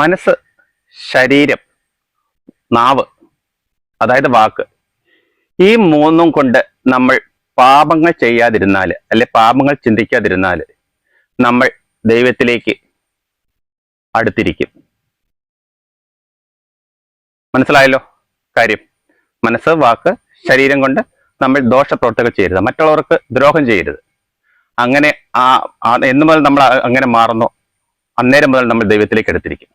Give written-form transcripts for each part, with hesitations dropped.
മനസ്സ്, ശരീരം, നാവ്, അതായത് വാക്ക്, ഈ മൂന്നും കൊണ്ട് നമ്മൾ പാപങ്ങൾ ചെയ്യാതിരുന്നാൽ, അല്ലെ പാപങ്ങൾ ചിന്തിക്കാതിരുന്നാൽ, നമ്മൾ ദൈവത്തിലേക്ക് അടുത്തിരിക്കും. മനസ്സിലായല്ലോ കാര്യം? മനസ്സ്, വാക്ക്, ശരീരം കൊണ്ട് നമ്മൾ ദോഷപ്രവർത്തികൾ ചെയ്യരുത്, മറ്റുള്ളവർക്ക് ദ്രോഹം ചെയ്യരുത്. അങ്ങനെ എന്ന് മുതൽ നമ്മൾ അങ്ങനെ മാറുന്നു, അന്നേരം മുതൽ നമ്മൾ ദൈവത്തിലേക്ക് അടുത്തിരിക്കും.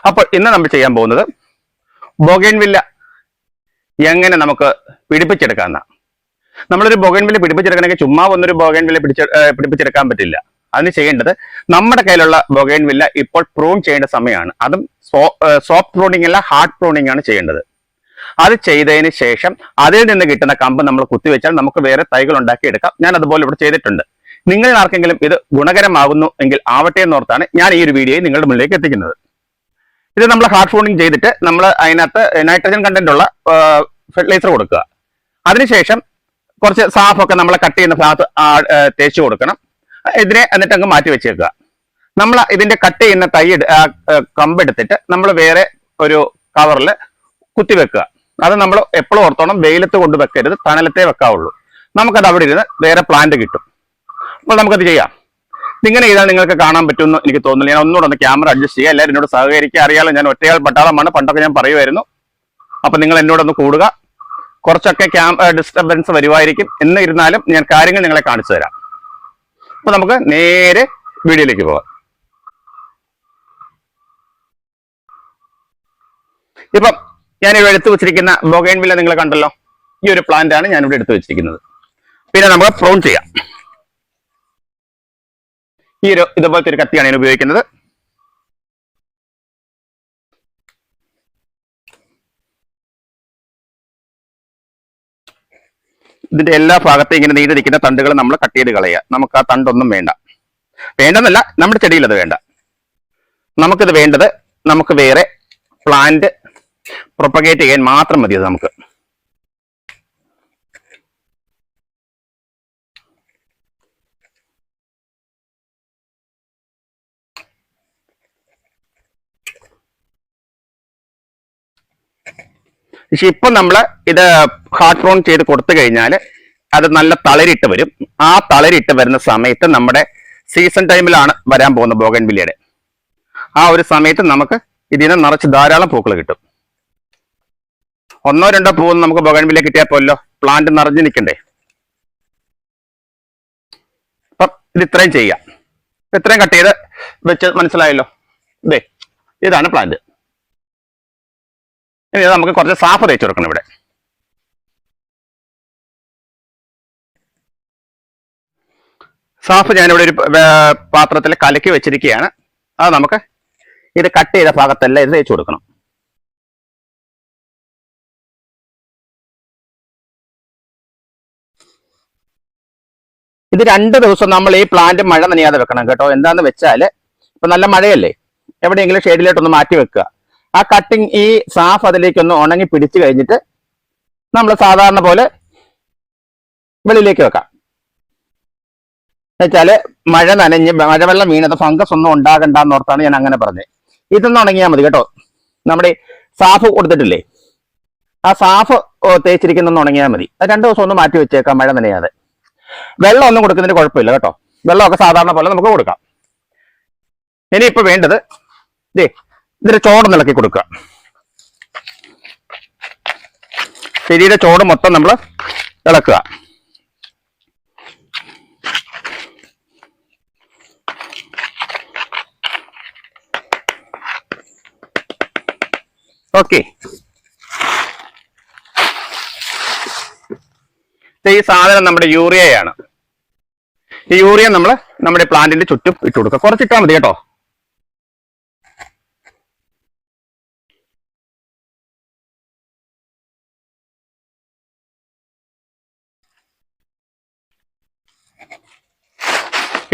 അപ്പോൾ ഇന്ന് നമ്മൾ ചെയ്യാൻ പോകുന്നത് ബൊഗൈൻവില്ല എങ്ങനെ നമുക്ക് പിടിപ്പിച്ചെടുക്കാമെന്ന. നമ്മളൊരു ബൊഗൈൻവില്ല പിടിപ്പിച്ചെടുക്കണമെങ്കിൽ ചുമ്മാ ഒന്നൊരു ബൊഗൈൻവില്ല പിടിപ്പിച്ചെടുക്കാൻ പറ്റില്ല. അതിന് ചെയ്യേണ്ടത്, നമ്മുടെ കയ്യിലുള്ള ബൊഗൈൻവില്ല ഇപ്പോൾ പ്രൂൺ ചെയ്യേണ്ട സമയമാണ്. അതും സോഫ്റ്റ് പ്രൂണിംഗ് അല്ല, ഹാർഡ് പ്രൂണിംഗ് ആണ് ചെയ്യേണ്ടത്. അത് ചെയ്തതിന് ശേഷം അതിൽ നിന്ന് കിട്ടുന്ന കമ്പ് നമ്മൾ കുത്തിവെച്ചാൽ നമുക്ക് വേറെ തൈകൾ ഉണ്ടാക്കി എടുക്കാം. ഞാൻ അതുപോലെ ഇവിടെ ചെയ്തിട്ടുണ്ട്. നിങ്ങൾ ആർക്കെങ്കിലും ഇത് ഗുണകരമാകുന്നു എങ്കിൽ ആവട്ടെ എന്നോർത്താണ് ഞാൻ ഈ ഒരു വീഡിയോ നിങ്ങളുടെ മുന്നിലേക്ക് എത്തിക്കുന്നത്. ഇത് നമ്മൾ ഹാർഡ് പ്രൂണിംഗ് ചെയ്തിട്ട് നമ്മൾ അതിനകത്ത് നൈട്രജൻ കണ്ടന്റ് ഉള്ള ഫെർട്ടിലൈസർ കൊടുക്കുക. അതിനുശേഷം കുറച്ച് സാഫൊക്കെ നമ്മൾ കട്ട് ചെയ്യുന്ന ഭാഗത്ത് തേച്ച് കൊടുക്കണം. ഇതിനെ എന്നിട്ട് അങ്ങ് മാറ്റി വെച്ചേക്കുക. നമ്മൾ ഇതിന്റെ കട്ട് ചെയ്യുന്ന കമ്പെടുത്തിട്ട് നമ്മൾ വേറെ ഒരു കവറിൽ കുത്തിവെക്കുക. അത് നമ്മൾ എപ്പോഴും ഓർത്തോണം, വെയിലത്ത് കൊണ്ട് വെക്കരുത്, തണലത്തെ വെക്കാവുള്ളൂ. നമുക്കത് അവിടെ ഇരുന്ന് വേറെ പ്ലാന്റ് കിട്ടും. അപ്പോൾ നമുക്കത് ചെയ്യാം. ഇങ്ങനെ ചെയ്താൽ നിങ്ങൾക്ക് കാണാൻ പറ്റുമെന്ന് എനിക്ക് തോന്നുന്നില്ല. ഞാൻ ഒന്നുകൂടെ ഒന്ന് ക്യാമറ അഡ്ജസ്റ്റ് ചെയ്യുക. എല്ലാവരും എന്നോട് സഹകരിക്കുക. അറിയാലോ, ഞാൻ ഒറ്റയാൾ പട്ടാളമാണ്, പണ്ടൊക്കെ ഞാൻ പറയുമായിരുന്നു. അപ്പൊ നിങ്ങൾ എന്നോടൊന്ന് കൂടുക. കുറച്ചൊക്കെ ഡിസ്റ്റർബൻസ് വരുമായിരിക്കും. എന്നിരുന്നാലും ഞാൻ കാര്യങ്ങൾ നിങ്ങളെ കാണിച്ചു തരാം. അപ്പൊ നമുക്ക് നേരെ വീഡിയോയിലേക്ക് പോകാം. ഇപ്പം ഞാനിവിടെ എടുത്തു വെച്ചിരിക്കുന്ന ബൊഗൈൻവില്ല നിങ്ങൾ കണ്ടല്ലോ. ഈ ഒരു പ്ലാന്റ് ആണ് ഞാനിവിടെ എടുത്തു വെച്ചിരിക്കുന്നത്. പിന്നെ നമുക്ക് പ്രൂൺ ചെയ്യാം. ഇതുപോലത്തെ ഒരു കത്തിയാണ് ഞാൻ ഉപയോഗിക്കുന്നത്. ഇതിന്റെ എല്ലാ ഭാഗത്തും ഇങ്ങനെ നീണ്ടിരിക്കുന്ന തണ്ടുകൾ നമ്മൾ കട്ട് ചെയ്ത് കളയുക. നമുക്ക് ആ തണ്ടൊന്നും വേണ്ടെന്നല്ല, നമ്മുടെ ചെടിയിൽ അത് വേണ്ട. നമുക്കിത് വേണ്ടത്, നമുക്ക് വേറെ പ്ലാന്റ് പ്രൊപ്പഗേറ്റ് ചെയ്യാൻ മാത്രം മതി. അത് നമുക്ക് പക്ഷെ ഇപ്പം നമ്മൾ ഇത് ഹാർഡ് പ്രൂൺ ചെയ്ത് കൊടുത്തു കഴിഞ്ഞാൽ അത് നല്ല തളിരിട്ട് വരും. ആ തളിരിട്ട് വരുന്ന സമയത്ത് നമ്മുടെ സീസൺ ടൈമിലാണ് വരാൻ പോകുന്ന ബൊഗൈൻവില്ലയുടെ. ആ ഒരു സമയത്ത് നമുക്ക് ഇതിന് നിറച്ച് ധാരാളം പൂക്കൾ കിട്ടും. 1 or 2 പൂവ് നമുക്ക് ബൊഗൈൻവില്ല കിട്ടിയാൽ പോലല്ലോ, പ്ലാന്റ് നിറഞ്ഞു നിൽക്കണ്ടേ. അപ്പം ഇത് ഇത്രയും ചെയ്യാം. ഇത്രയും കട്ട് ചെയ്ത് വെച്ച് മനസ്സിലായല്ലോ. ഇതാണ് പ്ലാന്റ്. ഇനി നമുക്ക് കുറച്ച് സാഫ് തേച്ച് കൊടുക്കണം. ഇവിടെ സാഫ് ഞാനിവിടെ ഒരു പാത്രത്തിൽ കലക്കി വെച്ചിരിക്കുകയാണ്. അത് നമുക്ക് ഇത് കട്ട് ചെയ്ത ഭാഗത്തെല്ലാം ഇത് തേച്ച് കൊടുക്കണം. ഇത് 2 ദിവസം നമ്മൾ ഈ പ്ലാന്റ് മഴ നനയാതെ വെക്കണം കേട്ടോ. എന്താന്ന് വെച്ചാൽ ഇപ്പൊ നല്ല മഴയല്ലേ, എവിടെയെങ്കിലും ഷെയ്ഡിലോട്ടൊന്ന് മാറ്റി വെക്കുക. ആ കട്ടിങ്, ഈ സാഫ് അതിലേക്കൊന്ന് ഉണങ്ങി പിടിച്ചു കഴിഞ്ഞിട്ട് നമ്മൾ സാധാരണ പോലെ വെളിയിലേക്ക് വെക്കാം. എന്നുവെച്ചാല് മഴവെള്ളം വീണത് ഫംഗസ് ഒന്നും ഉണ്ടാകണ്ടെന്ന് ഓർത്താണ് ഞാൻ അങ്ങനെ പറഞ്ഞത്. ഇതൊന്നും ഉണങ്ങിയാൽ മതി കേട്ടോ. നമ്മുടെ സാഫ് കൊടുത്തിട്ടില്ലേ, ആ സാഫ് തേച്ചിരിക്കുന്നൊന്ന് ഉണങ്ങിയാൽ മതി. 2 ദിവസം ഒന്ന് മാറ്റി വെച്ചേക്കാം മഴ നനയാതെ. വെള്ളം ഒന്നും കൊടുക്കുന്നതിന് കുഴപ്പമില്ല കേട്ടോ. വെള്ളമൊക്കെ സാധാരണ പോലെ നമുക്ക് കൊടുക്കാം. ഇനിയിപ്പോ വേണ്ടത് ഇതിന്റെ ചോട് ഇളക്കി കൊടുക്കുക. ചെടിയുടെ ചോട് മൊത്തം നമ്മൾ ഇളക്കുക. ഓക്കെ, ഈ സാധനം നമ്മുടെ യൂറിയയാണ്. ഈ യൂറിയ നമ്മൾ നമ്മുടെ പ്ലാന്റിന്റെ ചുറ്റും ഇട്ട് കൊടുക്കുക. കുറച്ചിട്ടാൽ മതി കേട്ടോ.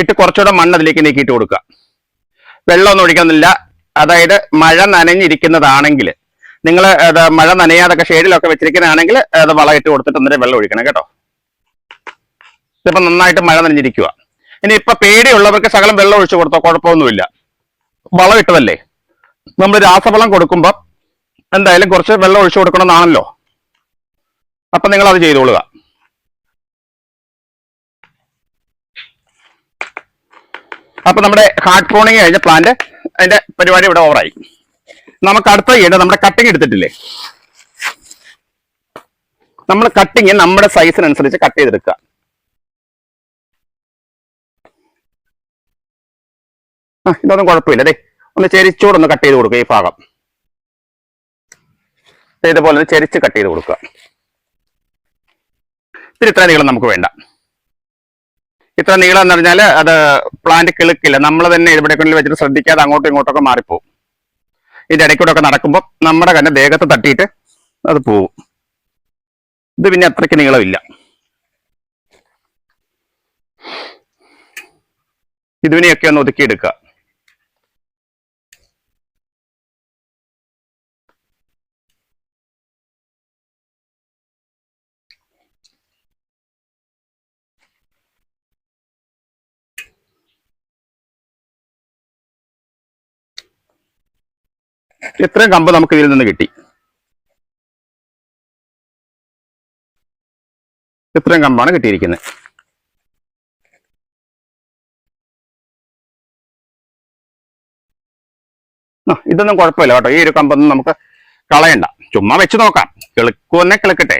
ഇട്ട് കുറച്ചുകൂടെ മണ്ണ് അതിലേക്ക് നീക്കിയിട്ട് കൊടുക്കുക. വെള്ളമൊന്നും ഒഴിക്കുന്നില്ല. അതായത് മഴ നനഞ്ഞിരിക്കുന്നതാണെങ്കിൽ, നിങ്ങൾ മഴ നനയാതൊക്കെ ഷെയ്ഡിലൊക്കെ വെച്ചിരിക്കുന്നതാണെങ്കിൽ അത് വളമിട്ട് കൊടുത്തിട്ട് അന്നേരം വെള്ളം ഒഴിക്കണം കേട്ടോ. ഇതിപ്പോ നന്നായിട്ട് മഴ നനഞ്ഞിരിക്കുക. ഇനി ഇപ്പൊ പേടിയുള്ളവർക്ക് ശകലം വെള്ളം ഒഴിച്ചു കൊടുത്തോ, കുഴപ്പമൊന്നുമില്ല. വളം ഇട്ടതല്ലേ. നമ്മൾ രാസവളം കൊടുക്കുമ്പോൾ എന്തായാലും കുറച്ച് വെള്ളം ഒഴിച്ചു കൊടുക്കണമെന്നാണല്ലോ. അപ്പൊ നിങ്ങൾ അത് ചെയ്തോളുക. അപ്പൊ നമ്മുടെ ഹാർഡ് പ്രൂണിങ് കഴിഞ്ഞ പ്ലാന്റ് അതിന്റെ പരിപാടി ഇവിടെ ഓവറായി. നമുക്ക് അടുത്ത ചെയ്യേണ്ടത് നമ്മുടെ കട്ടിങ് എടുത്തിട്ടില്ലേ, നമ്മൾ കട്ടിങ് നമ്മുടെ സൈസിനനുസരിച്ച് കട്ട് ചെയ്തെടുക്കുക. ഇതൊന്നും കുഴപ്പമില്ല. അതെ, ഒന്ന് ചെരിച്ചോടൊന്ന് കട്ട് ചെയ്ത് കൊടുക്കുക. ഈ ഭാഗം ഇതുപോലെ ഒന്ന് ചെരിച്ച് കട്ട് ചെയ്ത് കൊടുക്കുക. ഇത്ര നീളം നമുക്ക് വേണ്ട. ഇത്ര നീളം എന്ന് പറഞ്ഞാൽ അത് പ്ലാന്റ് കിളുക്കില്ല. നമ്മൾ തന്നെ ഇവിടെ കൊണ്ടിൽ വെച്ചിട്ട് ശ്രദ്ധിക്കാതെ അങ്ങോട്ടും ഇങ്ങോട്ടൊക്കെ മാറിപ്പോവും. ഇതിന്റെ ഇടയ്ക്കൂടെ ഒക്കെ നടക്കുമ്പോൾ നമ്മുടെ തന്നെ ദേഹത്ത് തട്ടിയിട്ട് അത് പോവും. ഇത് പിന്നെ അത്രയ്ക്ക് നീളമില്ല. ഇതിനെയൊക്കെ ഒന്ന് ഒതുക്കിയെടുക്കുക. ഇത്രയും കമ്പ് നമുക്ക് ഇതിൽ നിന്ന് കിട്ടി. ഇത്രയും കമ്പാണ് കിട്ടിയിരിക്കുന്നത്. ഇതൊന്നും കുഴപ്പമില്ല കേട്ടോ. ഈ ഒരു കമ്പൊന്നും നമുക്ക് കളയണ്ട. ചുമ്മാ വെച്ച് നോക്കാം. കിളുക്കുവന്നെ കിളുക്കട്ടെ.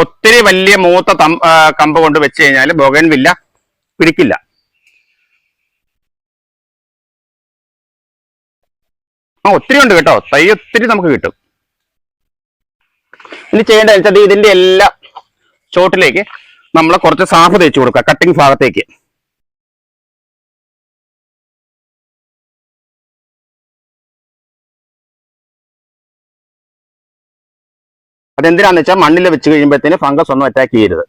ഒത്തിരി വലിയ മൂത്ത കമ്പ് കൊണ്ട് വെച്ച് കഴിഞ്ഞാൽ ബൊഗൻവില്ല പിടിക്കില്ല. ഒത്തിരി ഉണ്ട് കേട്ടോ. തൈ ഒത്തിരി നമുക്ക് കിട്ടും. ഇനി ചെയ്യേണ്ടത് വെച്ചാൽ ഇതിന്റെ എല്ലാ ചോട്ടിലേക്ക് നമ്മൾ കുറച്ച് സാഫ് തേച്ച് കൊടുക്കുക. കട്ടിങ് ഭാഗത്തേക്ക് അതെന്തിനാന്ന് വെച്ചാൽ മണ്ണിൽ വെച്ച് കഴിയുമ്പോഴത്തേന് ഫംഗസ് ഒന്നും അറ്റാക്ക് ചെയ്യരുത്.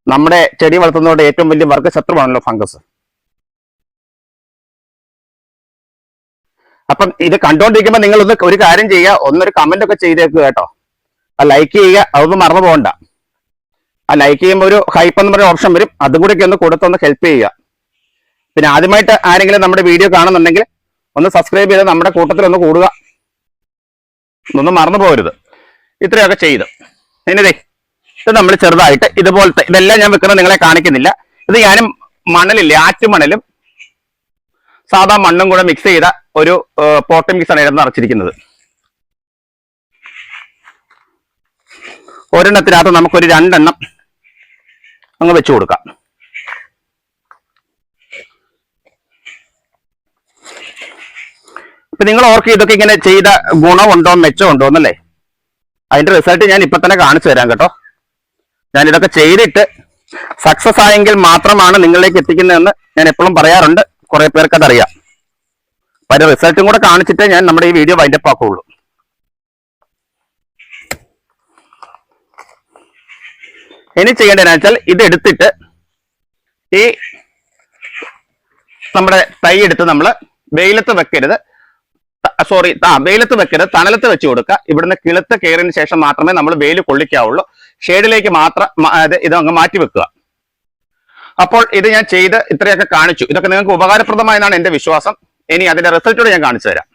നമ്മുടെ ചെടി വളർത്തുന്നതോടെ ഏറ്റവും വലിയ വർഗ്ഗ ശത്രുവാണല്ലോ ഫംഗസ്. അപ്പം ഇത് കണ്ടോണ്ടിരിക്കുമ്പോൾ നിങ്ങൾ ഒരു കാര്യം ചെയ്യുക, ഒന്നൊരു കമന്റ് ഒക്കെ ചെയ്തേക്കുക കേട്ടോ. ആ ലൈക്ക് ചെയ്യുക, അതൊന്നും മറന്നു പോകണ്ട. ആ ലൈക്ക് ചെയ്യുമ്പോൾ ഒരു ഹൈപ്പ് എന്ന് പറയുന്ന ഓപ്ഷൻ വരും, അതും കൂടി ഒന്ന് കൊടുത്തൊന്ന് ഹെൽപ്പ് ചെയ്യുക. പിന്നെ ആദ്യമായിട്ട് ആരെങ്കിലും നമ്മുടെ വീഡിയോ കാണുന്നുണ്ടെങ്കിൽ ഒന്ന് സബ്സ്ക്രൈബ് ചെയ്ത് നമ്മുടെ കൂട്ടത്തിൽ ഒന്ന് കൂടുക. ഒന്നും മറന്നു പോകരുത്. ഇത്രയൊക്കെ ചെയ്ത് ഇനിതേ ഇത് നമ്മൾ ചെറുതായിട്ട് ഇതുപോലത്തെ ഇതെല്ലാം ഞാൻ വെക്കുന്നത് നിങ്ങളെ കാണിക്കുന്നില്ല. ഇത് ഞാനും മണലില്ലേ, ആറ്റുമണലും സാധാ മണ്ണും കൂടെ മിക്സ് ചെയ്ത ഒരു പോട്ട് മിക്സാണ് ഇതിനകത്ത് നിറച്ചിരിക്കുന്നത്. ഒരെണ്ണത്തിനകത്ത് നമുക്കൊരു 2 എണ്ണം അങ്ങ് വെച്ചു കൊടുക്കാം. ഇപ്പൊ നിങ്ങൾ ഓർക്ക് ഇതൊക്കെ ഇങ്ങനെ ചെയ്ത ഗുണമുണ്ടോ മെച്ചമുണ്ടോ എന്നല്ലേ, അതിന്റെ റിസൾട്ട് ഞാൻ ഇപ്പൊ തന്നെ കാണിച്ചു തരാം കേട്ടോ. ഞാൻ ഇതൊക്കെ ചെയ്തിട്ട് സക്സസ് ആയെങ്കിൽ മാത്രമാണ് നിങ്ങളിലേക്ക് എത്തിക്കുന്നതെന്ന് ഞാൻ എപ്പോഴും പറയാറുണ്ട്. കുറെ പേർക്ക് അതറിയാം. അപ്പൊ അതിന്റെ റിസൾട്ടും കൂടെ കാണിച്ചിട്ടേ ഞാൻ നമ്മുടെ ഈ വീഡിയോ വൈൻഡപ്പ് ആക്കുള്ളൂ. ഇനി ചെയ്യേണ്ടതെന്ന് വെച്ചാൽ ഇത് എടുത്തിട്ട് ഈ നമ്മുടെ തൈ എടുത്ത് നമ്മൾ വെയിലത്ത് വെക്കരുത്. വെയിലത്ത് വെക്കരുത്, തണലത്ത് വെച്ച് കൊടുക്കുക. ഇവിടുന്ന് കിളുത്ത് കയറിയതിന് ശേഷം മാത്രമേ നമ്മൾ വെയിൽ കൊള്ളിക്കാവുള്ളൂ. ഷെയ്ഡിലേക്ക് മാത്രം ഇത് അങ്ങ് മാറ്റി വെക്കുക. അപ്പോൾ ഇത് ഞാൻ ചെയ്ത് ഇത്രയൊക്കെ കാണിച്ചു. ഇതൊക്കെ നിങ്ങൾക്ക് ഉപകാരപ്രദമായെന്നാണ് എന്റെ വിശ്വാസം. ഇനി അതിന്റെ റിസൾട്ടോടെ ഞാൻ കാണിച്ചു തരാം.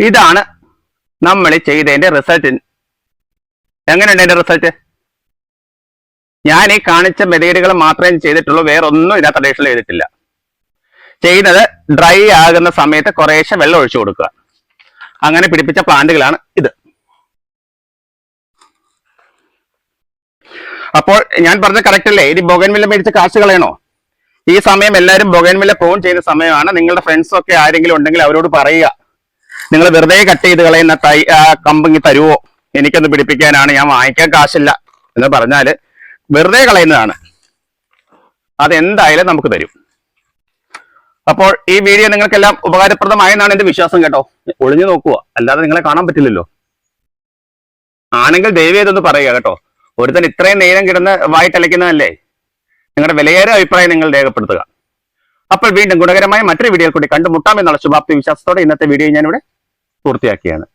ഇതാണ് നമ്മൾ ചെയ്തതിന്റെ റിസൾട്ട്. എങ്ങനെയുണ്ട് അതിന്റെ റിസൾട്ട്? ഞാൻ ഈ കാണിച്ച മെതേഡുകൾ മാത്രമേ ചെയ്തിട്ടുള്ളൂ, വേറെ ഒന്നും ഇതിനകത്ത് അഡീഷണൽ ചെയ്തിട്ടില്ല. ചെയ്യുന്നത് ഡ്രൈ ആകുന്ന സമയത്ത് കുറേശ്ശെ വെള്ളം ഒഴിച്ചു കൊടുക്കുക. അങ്ങനെ പിടിപ്പിച്ച പ്ലാന്റുകളാണ് ഇത്. അപ്പോൾ ഞാൻ പറഞ്ഞ കറക്റ്റ് അല്ലേ? ഇത് ബൊഗൻവില്ല മേടിച്ച കാശ് കളയണോ? ഈ സമയം എല്ലാവരും ബൊഗൻവില്ല ഫോൺ ചെയ്യുന്ന സമയമാണ്. നിങ്ങളുടെ ഫ്രണ്ട്സ് ഒക്കെ ആരെങ്കിലും ഉണ്ടെങ്കിൽ അവരോട് പറയുക, നിങ്ങൾ വെറുതെ കട്ട് ചെയ്ത് കളയുന്ന കമ്പങ്ങി തരുവോ, എനിക്കൊന്ന് പിടിപ്പിക്കാനാണ്, ഞാൻ വാങ്ങിക്കാൻ കാശില്ല എന്ന് പറഞ്ഞാൽ വെറുതെ കളയുന്നതാണ്. അതെന്തായാലും നമുക്ക് തരും. അപ്പോൾ ഈ വീഡിയോ നിങ്ങൾക്കെല്ലാം ഉപകാരപ്രദമായെന്നാണ് എന്റെ വിശ്വാസം കേട്ടോ. ഒളിഞ്ഞു നോക്കുക, അല്ലാതെ നിങ്ങളെ കാണാൻ പറ്റില്ലല്ലോ. ആണെങ്കിൽ ദയവ് ചെയ്തൊന്ന് പറയുക കേട്ടോ. ഒരുത്തൻ ഇത്രയും നേരം കിടന്ന് വായിട്ടലയ്ക്കുന്നതല്ലേ. നിങ്ങളുടെ വിലയേറെ അഭിപ്രായം നിങ്ങൾ രേഖപ്പെടുത്തുക. അപ്പോൾ വീണ്ടും ഗുണകരമായ മറ്റൊരു വീഡിയോയിൽ കൂടി കണ്ടുമുട്ടാമെന്നുള്ള ശുഭാപ്തി വിശ്വാസത്തോടെ ഇന്നത്തെ വീഡിയോ ഞാനിവിടെ പൂർത്തിയാക്കിയാണ്.